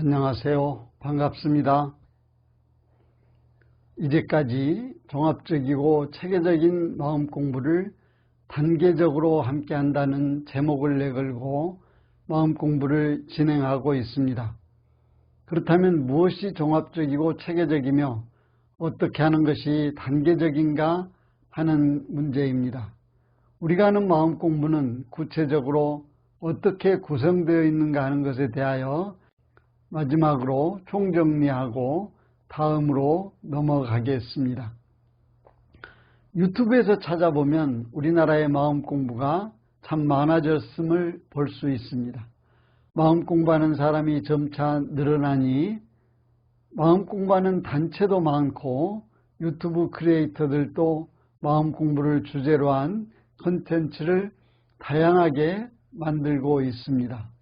안녕하세요. 반갑습니다. 이제까지 종합적이고 체계적인 마음 공부를 단계적으로 함께 한다는 제목을 내걸고 마음 공부를 진행하고 있습니다. 그렇다면 무엇이 종합적이고 체계적이며 어떻게 하는 것이 단계적인가 하는 문제입니다. 우리가 하는 마음 공부는 구체적으로 어떻게 구성되어 있는가 하는 것에 대하여 마지막으로 총정리하고 다음으로 넘어가겠습니다. 유튜브에서 찾아보면 우리나라의 마음 공부가 참 많아졌음을 볼 수 있습니다. 마음 공부하는 사람이 점차 늘어나니 마음 공부하는 단체도 많고 유튜브 크리에이터들도 마음 공부를 주제로 한 콘텐츠를 다양하게 만들고 있습니다.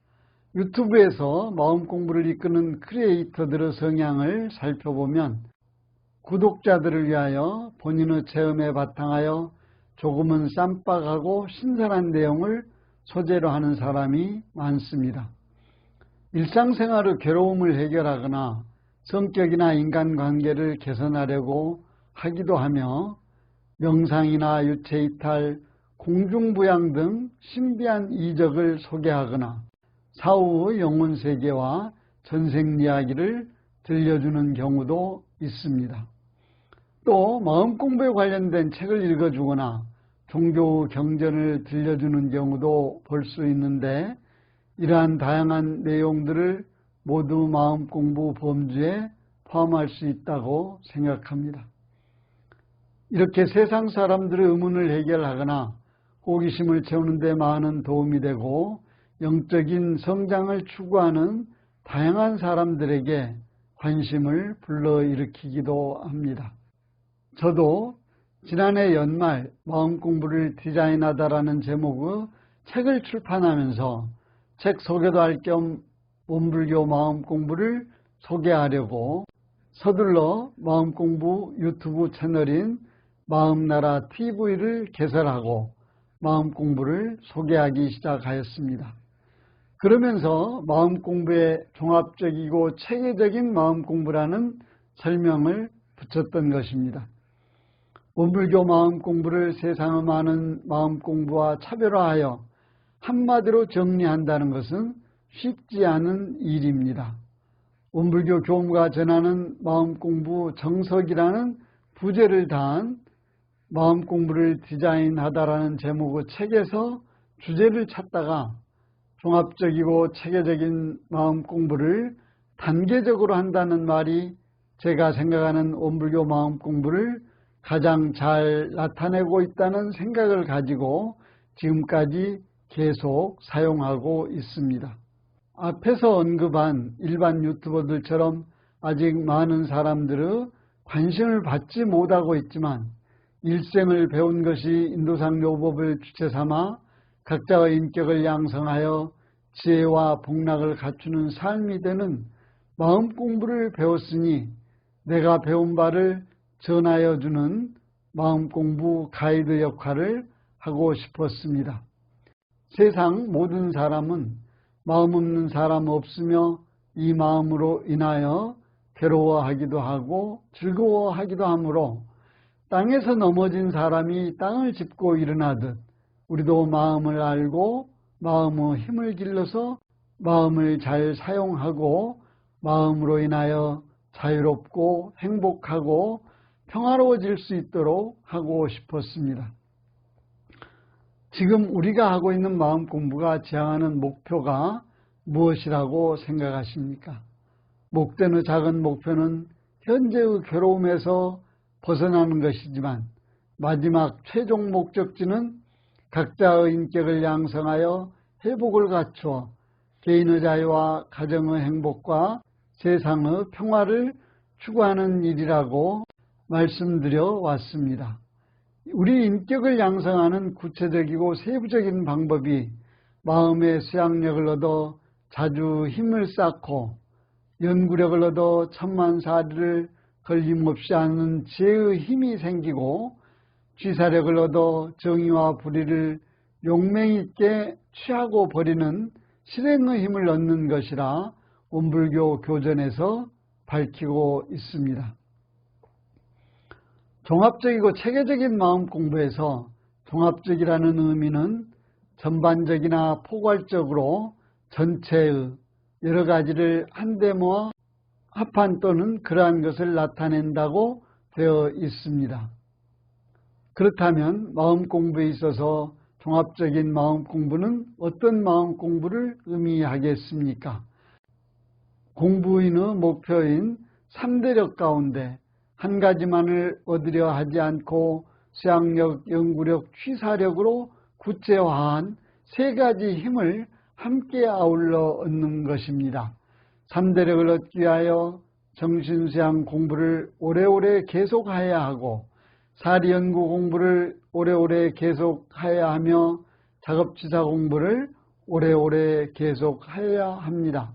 유튜브에서 마음 공부를 이끄는 크리에이터들의 성향을 살펴보면 구독자들을 위하여 본인의 체험에 바탕하여 조금은 쌈박하고 신선한 내용을 소재로 하는 사람이 많습니다. 일상생활의 괴로움을 해결하거나 성격이나 인간관계를 개선하려고 하기도 하며 명상이나 유체이탈, 공중부양 등 신비한 이적을 소개하거나 사후의 영혼세계와 전생 이야기를 들려주는 경우도 있습니다. 또 마음 공부에 관련된 책을 읽어주거나 종교 경전을 들려주는 경우도 볼 수 있는데 이러한 다양한 내용들을 모두 마음 공부 범주에 포함할 수 있다고 생각합니다. 이렇게 세상 사람들의 의문을 해결하거나 호기심을 채우는 데 많은 도움이 되고 영적인 성장을 추구하는 다양한 사람들에게 관심을 불러일으키기도 합니다. 저도 지난해 연말 마음 공부를 디자인하다라는 제목의 책을 출판하면서 책 소개도 할 겸 원불교 마음 공부를 소개하려고 서둘러 마음 공부 유튜브 채널인 마음나라 TV를 개설하고 마음 공부를 소개하기 시작하였습니다. 그러면서 마음 공부에 종합적이고 체계적인 마음 공부라는 설명을 붙였던 것입니다. 원불교 마음 공부를 세상의 많은 마음 공부와 차별화하여 한마디로 정리한다는 것은 쉽지 않은 일입니다. 원불교 교무가 전하는 마음 공부 정석이라는 부제를 다한 마음 공부를 디자인하다라는 제목의 책에서 주제를 찾다가 종합적이고 체계적인 마음 공부를 단계적으로 한다는 말이 제가 생각하는 원불교 마음 공부를 가장 잘 나타내고 있다는 생각을 가지고 지금까지 계속 사용하고 있습니다. 앞에서 언급한 일반 유튜버들처럼 아직 많은 사람들의 관심을 받지 못하고 있지만 일생을 배운 것이 인도상 요법을 주체 삼아 각자의 인격을 양성하여 지혜와 복락을 갖추는 삶이 되는 마음 공부를 배웠으니 내가 배운 바를 전하여 주는 마음 공부 가이드 역할을 하고 싶었습니다. 세상 모든 사람은 마음 없는 사람 없으며 이 마음으로 인하여 괴로워하기도 하고 즐거워하기도 하므로 땅에서 넘어진 사람이 땅을 짚고 일어나듯 우리도 마음을 알고 마음의 힘을 길러서 마음을 잘 사용하고 마음으로 인하여 자유롭고 행복하고 평화로워질 수 있도록 하고 싶었습니다. 지금 우리가 하고 있는 마음 공부가 지향하는 목표가 무엇이라고 생각하십니까? 목되는 작은 목표는 현재의 괴로움에서 벗어나는 것이지만 마지막 최종 목적지는 각자의 인격을 양성하여 회복을 갖추어 개인의 자유와 가정의 행복과 세상의 평화를 추구하는 일이라고 말씀드려 왔습니다. 우리 인격을 양성하는 구체적이고 세부적인 방법이 마음의 수양력을 얻어 자주 힘을 쌓고 연구력을 얻어 천만사리를 걸림없이 하는 지혜의 힘이 생기고 쥐사력을 얻어 정의와 불의를 용맹 있게 취하고 버리는 실행의 힘을 얻는 것이라 원불교 교전에서 밝히고 있습니다. 종합적이고 체계적인 마음 공부에서 종합적이라는 의미는 전반적이나 포괄적으로 전체의 여러 가지를 한데 모아 합한 또는 그러한 것을 나타낸다고 되어 있습니다. 그렇다면 마음 공부에 있어서 종합적인 마음 공부는 어떤 마음 공부를 의미하겠습니까? 공부인의 목표인 3대력 가운데 한 가지만을 얻으려 하지 않고 수양력, 연구력, 취사력으로 구체화한 3가지 힘을 함께 아울러 얻는 것입니다. 3대력을 얻기 위하여 정신수양 공부를 오래오래 계속해야 하고 사리연구 공부를 오래오래 계속해야 하며 작업치사 공부를 오래오래 계속해야 합니다.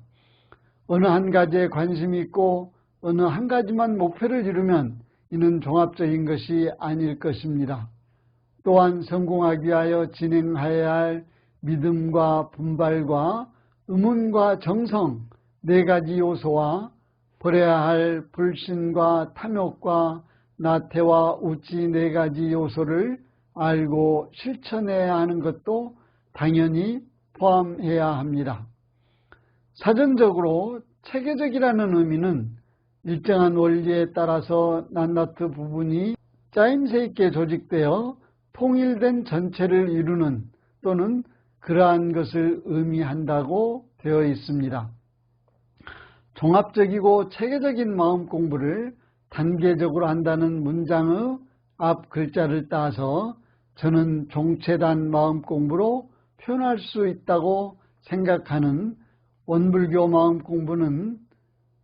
어느 한 가지에 관심이 있고 어느 한 가지만 목표를 이루면 이는 종합적인 것이 아닐 것입니다. 또한 성공하기 위하여 진행해야 할 믿음과 분발과 의문과 정성 4가지 요소와 버려야 할 불신과 탐욕과 나태와 우치 4가지 요소를 알고 실천해야 하는 것도 당연히 포함해야 합니다. 사전적으로 체계적이라는 의미는 일정한 원리에 따라서 낱낱의 부분이 짜임새 있게 조직되어 통일된 전체를 이루는 또는 그러한 것을 의미한다고 되어 있습니다. 종합적이고 체계적인 마음 공부를 단계적으로 한다는 문장의 앞 글자를 따서 저는 종체단 마음 공부로 표현할 수 있다고 생각하는 원불교 마음 공부는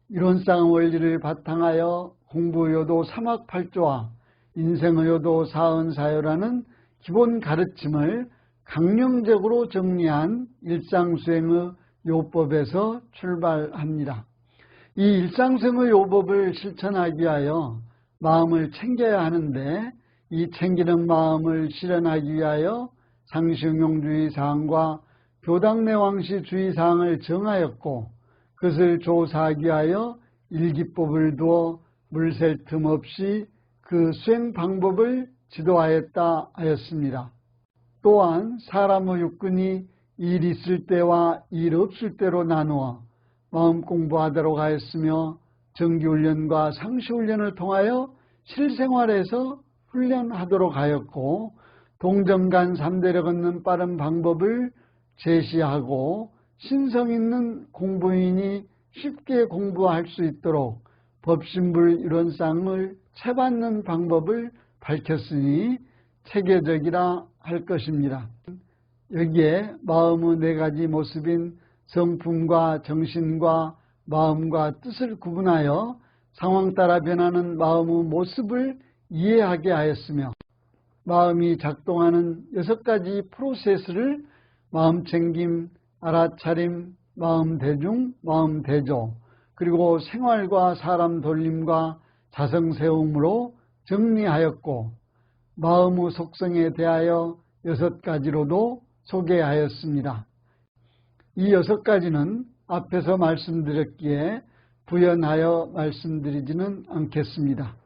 이론상 원리를 바탕하여 공부요도 3학 8조와 인생의요도 4은사요라는 기본 가르침을 강령적으로 정리한 일상수행의 요법에서 출발합니다. 이 일상생의 요법을 실천하기 위하여 마음을 챙겨야 하는데 이 챙기는 마음을 실현하기 위하여 상시응용주의 사항과 교당내 왕시 주의 사항을 정하였고 그것을 조사하기 위하여 일기법을 두어 물샐 틈 없이 그 수행 방법을 지도하였다 하였습니다. 또한 사람의 육근이 일 있을 때와 일 없을 때로 나누어 마음 공부하도록 하였으며 정기훈련과 상시훈련을 통하여 실생활에서 훈련하도록 하였고 동정간 3대력 얻는 빠른 방법을 제시하고 신성 있는 공부인이 쉽게 공부할 수 있도록 법신불 이론상을 채받는 방법을 밝혔으니 체계적이라 할 것입니다. 여기에 마음의 4가지 모습인 성품과 정신과 마음과 뜻을 구분하여 상황 따라 변하는 마음의 모습을 이해하게 하였으며 마음이 작동하는 6가지 프로세스를 마음챙김, 알아차림, 마음대중, 마음대조 그리고 생활과 사람 돌림과 자성세움으로 정리하였고 마음의 속성에 대하여 6가지로도 소개하였습니다. 이 6가지는 앞에서 말씀드렸기에 부연하여 말씀드리지는 않겠습니다.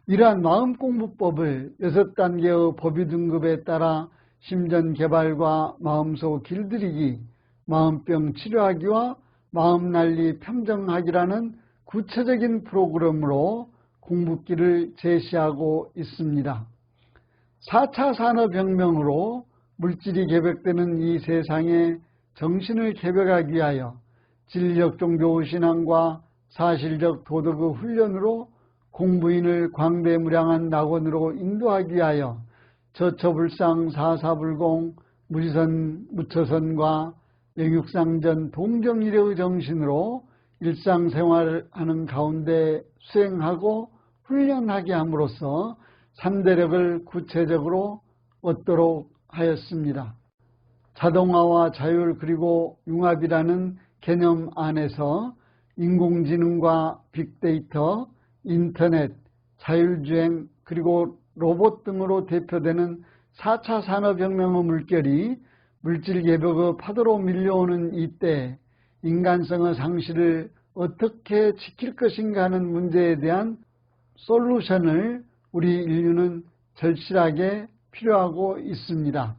이러한 마음공부법을 6단계의 법위 등급에 따라 심전개발과 마음속 길들이기, 마음병 치료하기와 마음난리 평정하기라는 구체적인 프로그램으로 공부길을 제시하고 있습니다. 4차 산업혁명으로 물질이 개벽되는 이 세상에 정신을 개벽하기 위하여 진리적 종교신앙과 사실적 도덕의 훈련으로 공부인을 광대무량한 낙원으로 인도하기 위하여 저처불상 사사불공 무지선 무처선과 영육상전 동정이력의 정신으로 일상생활하는 가운데 수행하고 훈련하게 함으로써 3대력을 구체적으로 얻도록 하였습니다. 자동화와 자율 그리고 융합이라는 개념 안에서 인공지능과 빅데이터, 인터넷, 자율주행 그리고 로봇 등으로 대표되는 4차 산업혁명의 물결이 물질개벽의 파도로 밀려오는 이때 인간성의 상실을 어떻게 지킬 것인가 하는 문제에 대한 솔루션을 우리 인류는 절실하게 필요하고 있습니다.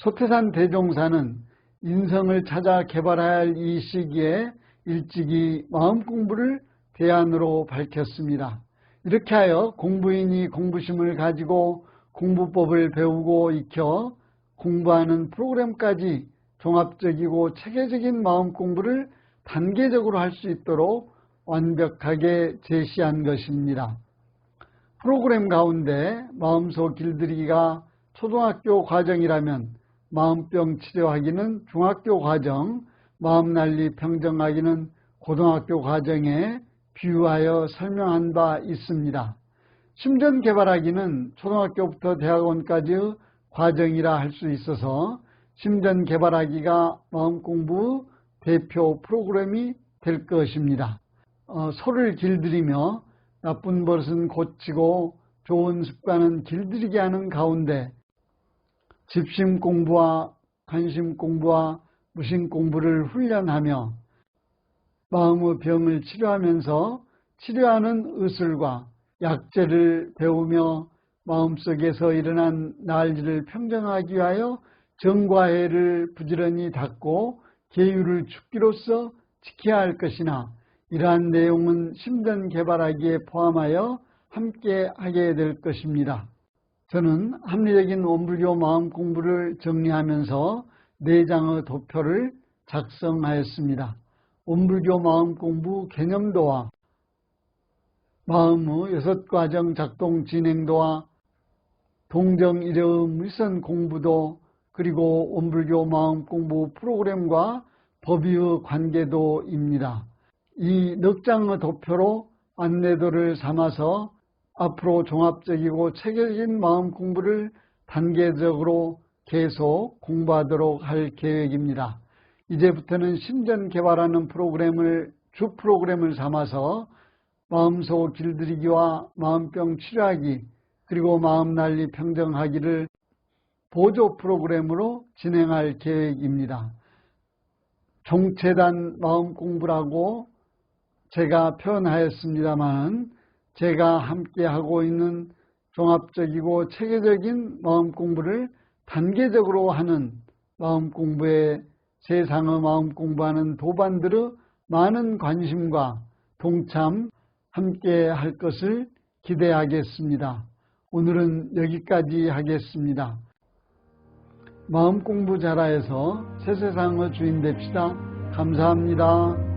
소태산 대종사는 인성을 찾아 개발해야 할 이 시기에 일찍이 마음 공부를 대안으로 밝혔습니다. 이렇게 하여 공부인이 공부심을 가지고 공부법을 배우고 익혀 공부하는 프로그램까지 종합적이고 체계적인 마음 공부를 단계적으로 할 수 있도록 완벽하게 제시한 것입니다. 프로그램 가운데 마음속 길들이기가 초등학교 과정이라면 마음병 치료하기는 중학교 과정, 마음난리 평정하기는 고등학교 과정에 비유하여 설명한 바 있습니다. 심전 개발하기는 초등학교부터 대학원까지의 과정이라 할 수 있어서 심전 개발하기가 마음공부 대표 프로그램이 될 것입니다. 소를 길들이며 나쁜 버릇은 고치고 좋은 습관은 길들이게 하는 가운데 집심 공부와 관심 공부와 무심 공부를 훈련하며 마음의 병을 치료하면서 치료하는 의술과 약재를 배우며 마음속에서 일어난 난리를 평정하기 위하여 정과 해를 부지런히 닦고 계율을 죽기로써 지켜야 할 것이나 이러한 내용은 심전 개발하기에 포함하여 함께 하게 될 것입니다. 저는 합리적인 원불교 마음 공부를 정리하면서 4장의 도표를 작성하였습니다. 원불교 마음 공부 개념도와 마음의 6과정 작동 진행도와 동정이력의 물선 공부도 그리고 원불교 마음 공부 프로그램과 법의의 관계도입니다. 이 넉 장의 도표로 안내도를 삼아서 앞으로 종합적이고 체계적인 마음 공부를 단계적으로 계속 공부하도록 할 계획입니다. 이제부터는 심전 개발하는 프로그램을 주 프로그램을 삼아서 마음속 길들이기와 마음병 치료하기 그리고 마음난리 평정하기를 보조 프로그램으로 진행할 계획입니다. 종체단 마음 공부라고 제가 표현하였습니다만 제가 함께 하고 있는 종합적이고 체계적인 마음 공부를 단계적으로 하는 마음 공부에 세상의 마음 공부하는 도반들의 많은 관심과 동참 함께 할 것을 기대하겠습니다. 오늘은 여기까지 하겠습니다. 마음 공부 잘하여서 새 세상의 주인 됩시다. 감사합니다.